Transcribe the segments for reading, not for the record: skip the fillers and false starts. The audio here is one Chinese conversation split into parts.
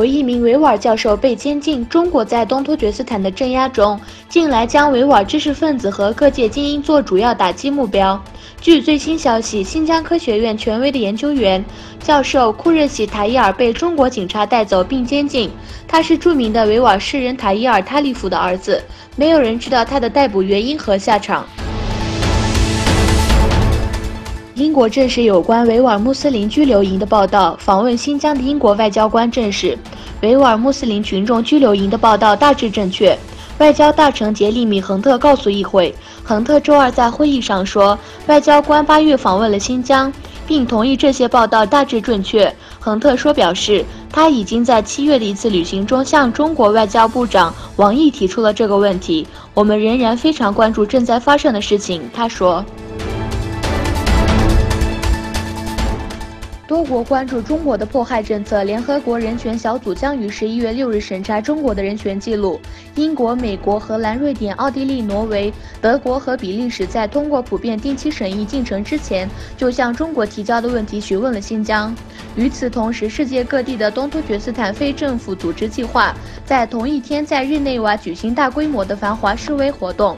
有一名维吾尔教授被监禁。中国在东突厥斯坦的镇压中，近来将维吾尔知识分子和各界精英做主要打击目标。据最新消息，新疆科学院权威的研究员教授库热喜塔伊尔被中国警察带走并监禁。他是著名的维吾尔诗人塔伊尔·塔利夫的儿子，没有人知道他的逮捕原因和下场。英国证实有关维吾尔穆斯林拘留营的报道。访问新疆的英国外交官证实，维吾尔穆斯林群众拘留营的报道大致正确。外交大臣杰里米·亨特告诉议会，亨特周二在会议上说，外交官8月访问了新疆，并同意这些报道大致准确。亨特表示，他已经在7月的一次旅行中向中国外交部长王毅提出了这个问题。我们仍然非常关注正在发生的事情，他说。多国关注中国的迫害政策，联合国人权小组将于11月6日审查中国的人权记录。英国、美国、荷兰、瑞典、奥地利、挪威、德国和比利时在通过普遍定期审议进程之前，就向中国提交的问题询问了新疆。与此同时，世界各地的东突厥斯坦非政府组织计划在同一天在日内瓦举行大规模的繁华示威活动。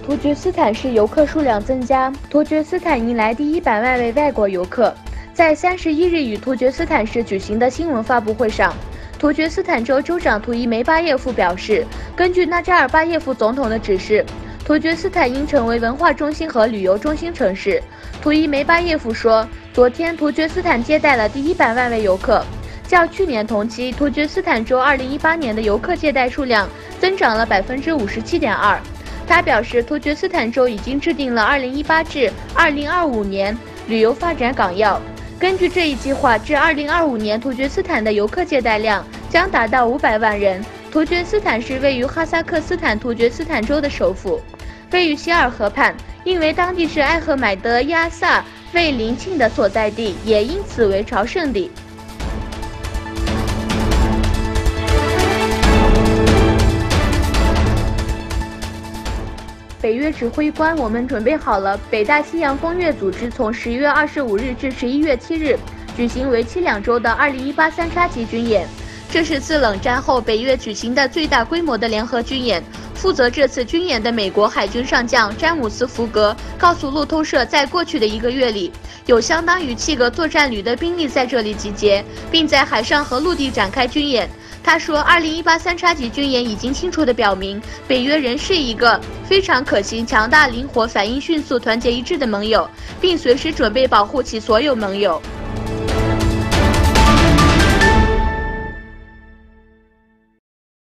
突厥斯坦市游客数量增加，突厥斯坦迎来第100万位外国游客。在31日与突厥斯坦市举行的新闻发布会上，突厥斯坦州州长图伊梅巴耶夫表示，根据纳扎尔巴耶夫总统的指示，突厥斯坦应成为文化中心和旅游中心城市。图伊梅巴耶夫说，昨天突厥斯坦接待了第100万位游客，较去年同期，突厥斯坦州2018年的游客接待数量增长了57.2%。他表示，突厥斯坦州已经制定了2018至2025年旅游发展纲要。根据这一计划，至2025年，突厥斯坦的游客接待量将达到500万人。突厥斯坦是位于哈萨克斯坦突厥斯坦州的首府，位于希尔河畔，因为当地是艾赫迈德·亚萨卫陵庆的所在地，也因此为朝圣地。北约指挥官，我们准备好了。北大西洋公约组织从10月25日至11月7日举行为期2周的2018三叉戟军演，这是自冷战后北约举行的最大规模的联合军演。负责这次军演的美国海军上将詹姆斯·福格告诉路透社，在过去的1个月里，有相当于7个作战旅的兵力在这里集结，并在海上和陆地展开军演。他说，2018三叉戟军演已经清楚地表明，北约仍是一个非常可行、强大、灵活、反应迅速、团结一致的盟友，并随时准备保护其所有盟友。